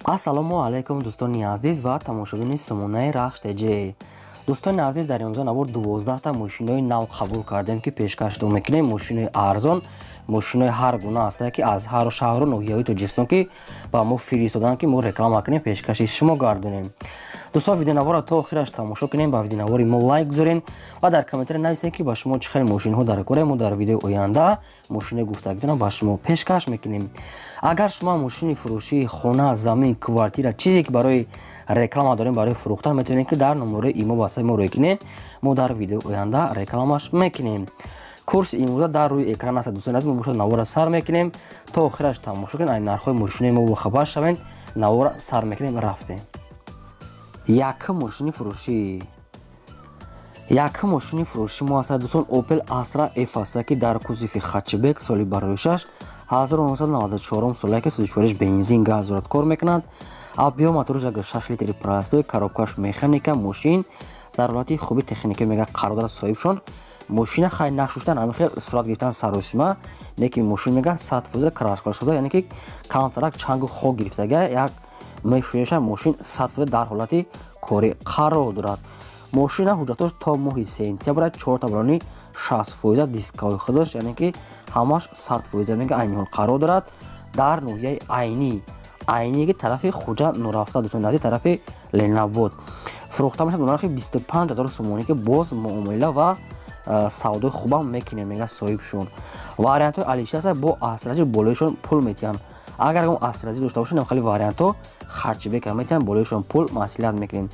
ассалому алайкум дӯстони азиз ва тамошобини сомонаи Рахш ТЖ. дӯстони азиз, дар имрӯза навор 12та мошинои нав қабул кардем ки пешкашдо мекунем. Мошинои арзон, мошинои ҳар гуна ҳастанд ки аз ҳар шаҳру ноҳияҳои Тоҷикистон ки ба мо фиристоданд ки мо реклама кунем, пешкаши шумо гардонем. дӯстон, видеонавора то охираш тамошо кунем, ба видеонавори мо лайк гузорен ва дар комментаре нависем ки ба шумо чӣ хел мошинҳо дар кора. Мо дар видеои оянда мошинои гуфтагидона ба шумо пешкаш мекунем. агар шумо мошини фурӯшии хона, замин, квартира, чизе ки барои реклама дорем, барои фурӯхтан, метавонем ки дар номерои имо ба мо рекунем. Мо дар видеои оянда рекламаш мекунем. курси имрӯза дар рӯи экран аст. дӯстони азиз, мо бошад навора сар мекунем то охираш тамошо кунем. айн нархҳои мошинои мо бохабар шавем. навора сар мекунем, рафтем. Якум мошини фурӯши мо аст. дӯстон, Opel Astra F аст ки дар кузифи хатчбек соли барои 6 1994 соле ки 34 бензин газ дорад, кор мекунад. объем мотораш 6 литри простой, коробкаш механика. мошин дар ҳолати хуби техника мега қарор дорад соҳибшон. мошина хай нашуштан ҳамин сурат гирифтан саросима, не ки мошин мега 100% крашкор шуда, яъне ки камтарак чангу хок гирифтага як мешуяша мошин 100% дар ҳолати кори қарор дорад. мошина ҳуҷҷатош то моҳи сентябр 4 балони 60% дискови худ дошт, яъне ки ҳамаш 100% мега айни ҳол қарор дорад дар ноҳияи айни ки тарафи хуҷа нурафта, дӯстони азиз, тарафи ленабод фурӯхта мешавад. нархи 25000 сомонӣ ки боз муомила ва савдои хубам мекунем, мега соҳибшон. вариантҳои алишта аст, бо асраҷи болоишон пул метиҳанд. агар асраҷи дошта бошед, хали вариантҳо хатчбека метиҳанд, болоишон пул маслиҳат мекунем.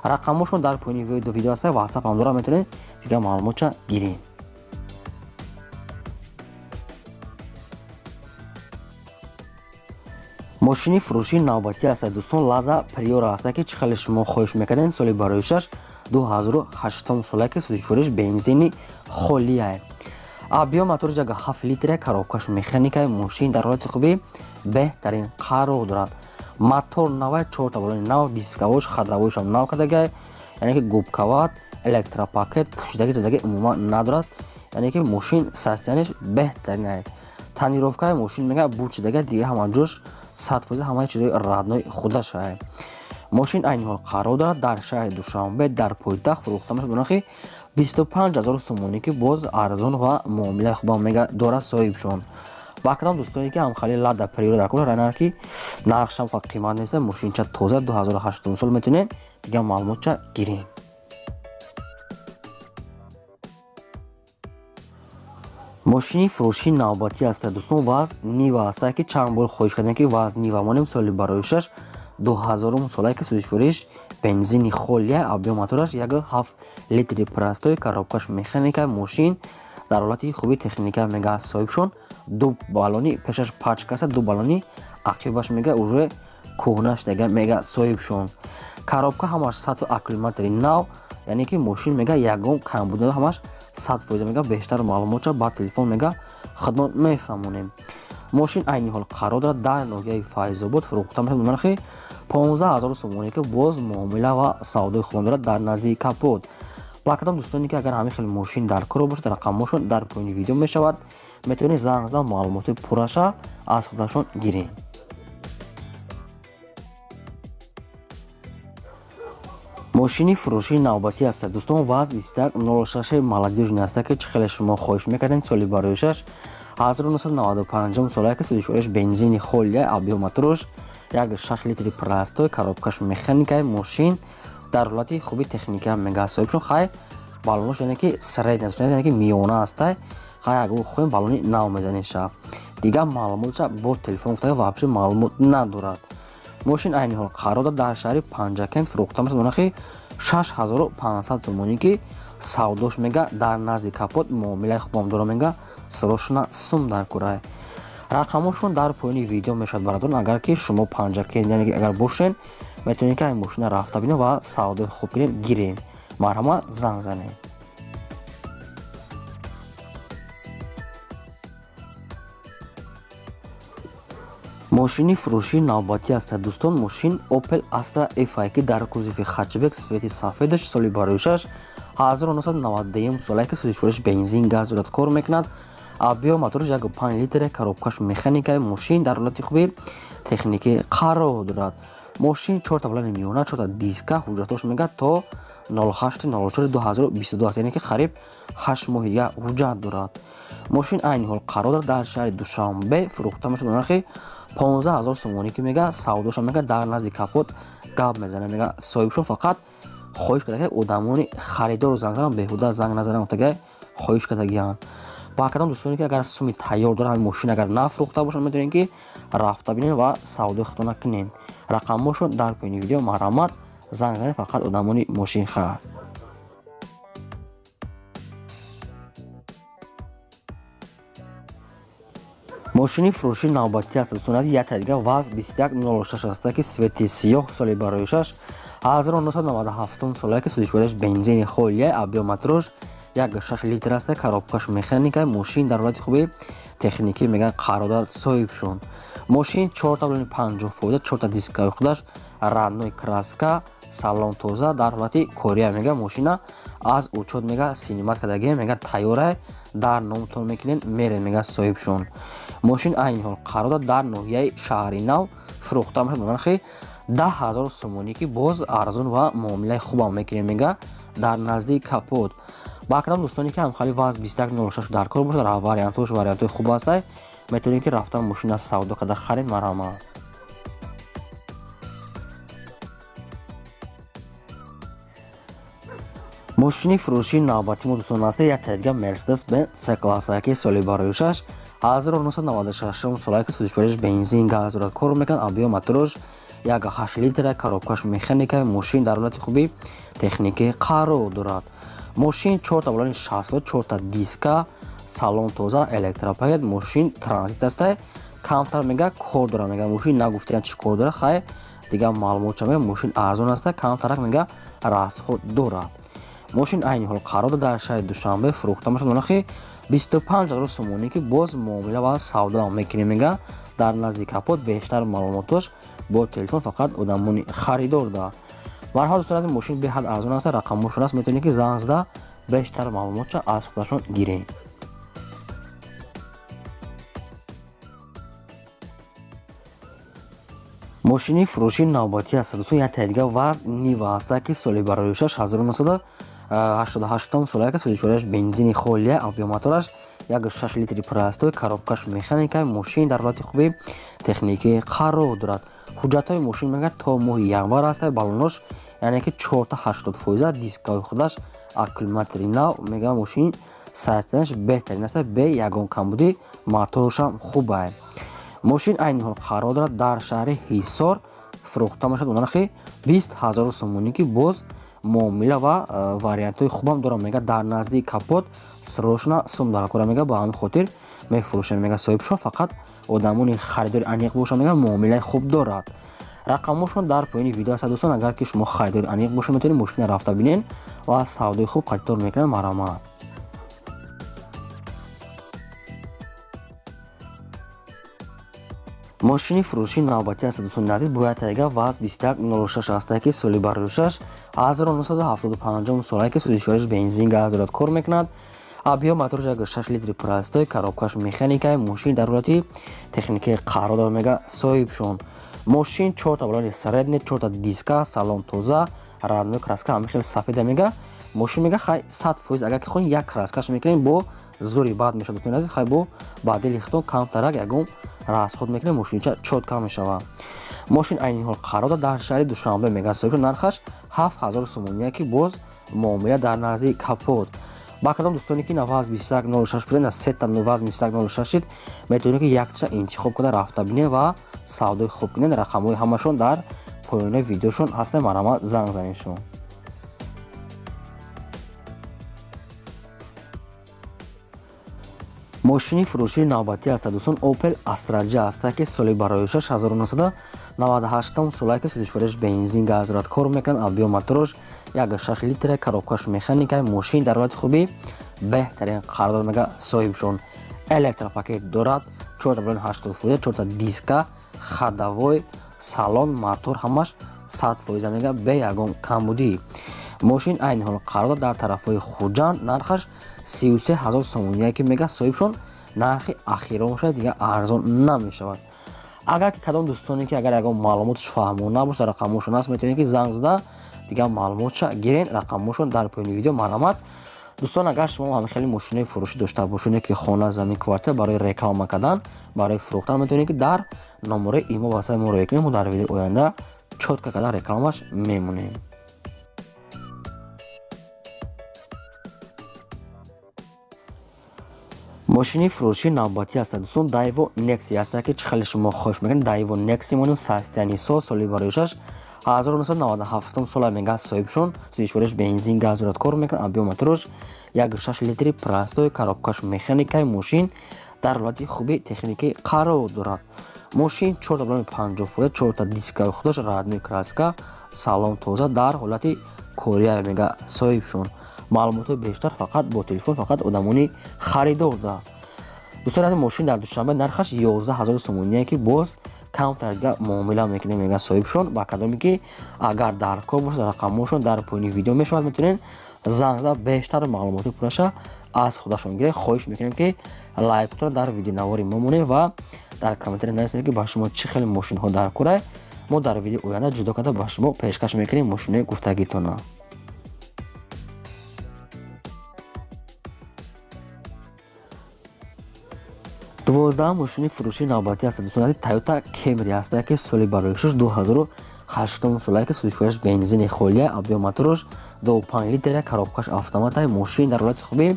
рақамошон дар поини видео аст, ватсап ҳам дорад, метавонед дига маълумотша гирем. мошини фурӯшии навбатӣ аст. дӯстон, Lada Priora аст ки чӣ хеле шумо хоҳиш мекардем. соли барои 6 2008 соле ки 34 бензини холия. объем моториш 7 литре, коробкаш механика. мошин дар ҳолати хуби беҳтарин қарор дорад. мотор навай 4 балони нав, дисковош хадавоишам нав кардага, яъне ки губкават, электропакет, пӯшидаги задаги умуман надорад, яъне ки мошин состоянияш беҳтарин аст. тонировкаи мошин мега бучидага дига ҳамаҷош 100% ҳамаи чизои раднои худаш аст. мошин айни ҳол қарор дорад дар шаҳри Душанбе дар пойтахт фурӯхта мешавад. нархи 25000 сомонӣ ки боз арзон ва муомилаи хубам мега дорад соҳибшон. ба кадом дӯстоне ки ҳамхали Lada Priora дар кора райнар ки нархшам фақат қимат нест, мошинча тоза 2008 сол метавонед дига маълумотча гирем. мошини фурӯшии навбатӣ аст. дӯстон, ваз нива аст ки чанд бор хоҳиш кардем ки ваз нива монем. соли барои 6 2000 соле ки 34 бензини холия. объем мотораш 7 литри простой, коробкаш механика. мошин дар ҳолати хуби техника мега соҳибшон. ду балони пешаш пачка аст, ду балони ақибаш мега уже кӯҳна шудага мега соҳибшон. коробка ҳамаш 100 аккумулятори нав, яъне ки мошин мега ягон кам буд ҳамаш 100% мега. бештар маълумотша ба телефон мега хидмат мефаҳмонем. мошин айни ҳол қарор дорад дар ноҳияи Файзобод фурӯхта мешавад. нархи 15000 сомонӣ ки боз муомила ва савдои хубам дорад дар назди капот. ба кадом дӯстоне ки агар ҳамин хел мошин дар кор бошад, рақамошон дар поини видео мешавад, метавонед занг зада маълумоти пурраша аз худашон гирем. мошини фурӯшии навбатӣ аст. дӯстон, ваз 2106 молодежни аст ки чӣ хеле шумо хоҳиш мекардем. соли барои 6 1995 соле ки 34 бензини холия. объем мотораш 6 литри простой, коробкаш механика. мошин дар ҳолати хуби техника мега соҳибшон. хай балонош яъне ки средня, яъне ки миёна аст. хай агар хоҳем балони нав мезанеша. дига маълумотша бо телефон гуфтага вообще маълумот надорад. мошин айни ҳол қарор дорад дар шаҳри Панҷакент фурӯхта мешавад. нархи 6500 сомонӣ ки савдош мега дар назди капот муомилаи хубам дора мега срочно сум дар кора. рақамошон дар поини видео мешавад бародарон. агар ки шумо Панҷакент, яъне ки агар бошен, метавонед ки айн мошина рафта бинем ва савдои хуб гирем. гирем марҳамат, занг занем. мошини фурӯшии навбатӣ аст. дӯстон, мошин Opel Astra F ки дар кузифи хатчбек свети сафедаш соли барои 6 1999 соле ки 34 бензин газ дорад, кор мекунад. объем мотораш 5 литре, коробкаш механика. мошин дар ҳолати хуби техникаи қарор дорад. Мошин 4 блани миёна, 4 диска, ҳуҷҷатош мегӯяд то 08/04/2022 аст, яъне ки қариб 8 моҳи дига ҳуҷҷат дорад. мошин айни ҳол қарор дорад дар шаҳри Душанбе фурӯхта мешавад ба нархи 15000 сомонӣ ки мега савдоша мега дар назди Капот гап мезанад. Мега соҳибшон фақат хоҳиш карда ки одамони харидору занг зананд, беҳуда занг назананд, таги хоҳиш кардагиянд. ба кадом дӯстоне ки агар суми тайёр доранд, мошин агар нафурӯхта бошад, метавонед ки рафта бинед ва савдои худтона кунед. рақамҳошон дар поёни видео. Марҳамат, занг занед фақат одамони мошинхар. мошини фурӯши навбатӣ аст. Дӯстон азиз, як дига ВАЗ 2106 аст ки свети сиёҳ соли барои 6 1997 солае ки судишвориаш бензини холия авиамотораш 1.6 литр аст. коробкаш механика. мошин дар ҳолати хуби техникӣ мегӯянд қарор дорад соҳибшон. мошин 4.50%, 4 дискаи худаш, радной краска, салон тоза, дар ҳолати кория мега. мошина аз учёт мега синимат кардагӣ мега тайёра дар номтон мекунед мере мега соҳибшон. мошин айни ҳол қарор дорад дар ноҳияи шаҳри нав фурӯхта мешавад ба нархи 10000 сомонӣ ки боз арзон ва муомилаи хубам мекунед мега дар назди Капот. ба кадом дӯстоне ки ҳамхали ВАЗ 2106 дар кор бошад, вариантои хуб аст, метавонед ки рафтан мошина савдо карда харед. Марҳамат. мошини фурӯши навбатӣ мо дӯстон аст. як дига Mercedes Benz C-класса ки соли барои 6 1996 солае ки судишвориаш бензин газ дорад, кор мекунад авиамотораш 1.8 литр, коробкаш механика. мошин дар ҳолати хуби техникаи қарор дорад. мошин 4 блони 60, 4 диска, салон тоза, электропакет. мошин транзит аст, камтар мега кор дорад мега. мошин нагуфтиянд чӣ кор дорад, хай дига маълумот чамега. мошин арзон аст, камтарак мега расход дорад. мошин айни ҳол қарор дорад дар шаҳри Душанбе фурӯхта мешавад ба нархи 25000 сомонӣ ки боз муомила ва савдо мекунед мега дар назди Капот. бештар маълумотош бо телефон фақат одамони харидор да. марҳамат дӯстон азиз, мошин беҳад арзон аст. рақамҳошон аст, метавонед ки занг зада бештар маълумотша аз худашон гиред. мошини фурӯши навбатӣ аст. дӯстон як дига ВАЗ Нива аст ки соли барои 6 1988 солае ки судишвориаш бензини холия авиамотораш 1.6 литри простои, коробкаш механика. мошин дар ҳолати хуби техникаи қарор дорад. ҳуҷҷатҳои мошин мега то моҳи январ аст. балонош яъне ки 480%, дискаи худаш аккумулятори нав мега. мошин сайстанаш беҳтарин аст, бе ягон камбуди, моторашам хуб аст. мошин айни ҳол қарор дорад дар шаҳри Ҳисор фурӯхта мешавад ба нархи 20000 сомонӣ ки боз муомила ва вариантои хубам дорад мега дар назди Капот. срочна сум дорад кора мега. ба ҳамин хотир мефурӯшад мега соҳибшон фақат одамони харидори аниқ бошад мега. муомилаи хуб дорад. рақамҳошон дар поёни видео аст. дӯстон агар ки шумо харидори аниқ бошад, метавонед мошина рафта бинед ва савдои хуб қатор мекунад. марҳамат. мошини фурӯши навбатӣ аст. дӯстони азиз, бо як дига ВАЗ 2106 аст ки соли барои 6 1975 солае ки судишвориаш бензин газ дорад, кор мекунад. авиамотораш 1.6 литри простои, коробкаш механика. мошин дар ҳолати техникаи қарор дорад мега соҳибшон. мошин 4 блони средний, 4 диска, салон тоза, радной краска, ҳамин хел сафеда мега. мошин мега хай 100%, агар ки хоҳед як краскаш мекунед бо зури бад мешавад. дӯстон азиз, хай бо бадили хитон камтарак ягон расход мекунед, мошинча чотка мешавад. мошин айни ҳол қарор дорад дар шаҳри Душанбе мега соҳибшон. нархаш 7000 сомонӣ ки боз муомила дар назди Капот. ба кадом дӯстоне ки на ВАЗ 2106 бизанед, на сета ВАЗ 2106 метавонед ки якча интихоб карда рафта бинед ва савдои хуб кунед. рақамҳои ҳамашон дар поёни видеошон ҳастанд. марҳамат, занг занедшон. мошини фурӯши навбатӣ аст. дӯстон Opel Astra J аст ки соли барои 6 1998 солае ки судишвориаш бензин газ дорад, кор мекунад. авиамотораш 1.6 литр, коробкаш механика. мошин дар ҳолати хуби беҳтарин қарор дорад мега соҳибшон. электропакет дорад, 4 блони 80, 4 диска, ходовой, салон, мотор ҳамаш 100% мега бе ягон камбудӣ. мошин айни ҳол қарор дорад дар тарафҳои хуҷанд. нархаш 33000 сомонӣ ки мега соҳибшон. нархи ахиронша дига арзон намешавад. агар ки кадом дӯстоне ки агар ягон маълумоташ фаҳмо набошад рақамошон аст метавонед ки занг зада дигар маълумотша гирен рақамошон дар поёни видео марҳамат. дӯстон агар шумо ҳам хеле мошинаи фурӯшӣ дошта бошед ки хона замин квартира барои реклама кардан барои фурӯхтан метавонед ки дар номераи имо ва сайт муроҷиат кунед. мо дар видеои оянда чотка кардан рекламаш мемонем. мошини фурӯшии навбатӣ ҳастад дӯстон, Daewoo Nexi ҳастад ки чӣ хеле шумо хоҳиш мекунед. Daewoo Nexi монем состоянии сол соли барои 6 1997 сола мега соҳибшон 34 бензин газ дорад, кор мекунад. Объем моторош 1.6 литри простой, коробкаш механикаи мошин дар ҳолати хуби техникӣ қарор дорад. мошин 4.50 4 дискаи худаш раднӯи краска, салон тоза дар ҳолати кория мега соҳибшон. маълумоти бештар фақат бо телефон фақат одамони харидор дорад. дӯстон аз мошин дар душанбе нархаш 11000 сомония ки боз камтарга муомила мекунем мега соҳибшон. ба кадоме ки агар дар кор бошад рақамошон дар поёни видео мешавад метавонед занг зада бештар маълумоти пураша аз худашон гиред. хоҳиш мекунем ки лайкотро дар видеонавори мо монед ва дар комментари нависед ки ба шумо чӣ хеле мошинҳо дар корай. мо дар видеои оянда ҷудо карда ба шумо пешкаш мекунем мошинаи гуфтагитона. 12 мошини фурӯшии навбатӣ ҳастад дӯстон. Toyota Camry ҳастад ки соли барои 6 2008 солае ки 34 бензини холия, объем моторош 2.5 литра, коробкаш автоматаи мошин дар ҳолати хуби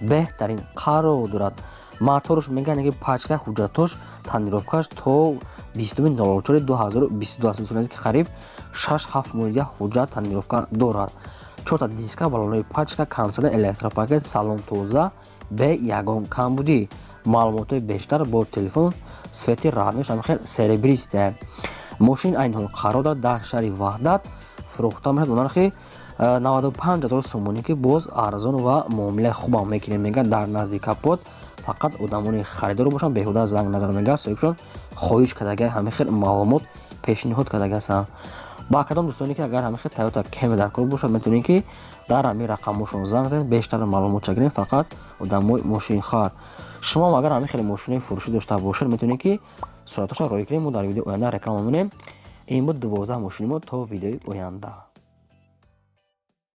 беҳтарин қарор дорад. моторош мегӯянд ки пачка ҳуҷҷатош танировкаш то 20.04.2022 солае ки қариб 6-7 моҳига ҳуҷҷат танировка дорад. 4 диска балонои пачка, консоли электропакет, салон тоза бе ягон камбудӣ. маълумоти бештар бо телефон свети раднӯш ҳамхел серебристе. мошин айни ҳол қарор дорад дар шаҳри Ваҳдат фурӯхта мешавад бо нархи 95000 сомонӣ ки боз арзон ва муомилаи хубам мекунем мега дар назди капот фақат одамони харидор бошанд. беҳуда занг назар мега соҳибшон хоҳиш кардаги ҳамихел маълумот пешниҳод кардаги ҳастанд. ба кадом дӯстоне ки агар ҳамихел Toyota Camry дар кор бошад метавонед ки дар ҳамин рақамошон занг занед бештар маълумотша гирем фақат одамои мошинхар. шумо агар ҳамихел мошинаи фурӯшӣ дошта бошед метавонед ки сураташа роӣ кунед. мо дар видеои оянда реклама мемонем. ин буд 12 мошини мо то видеои оянда.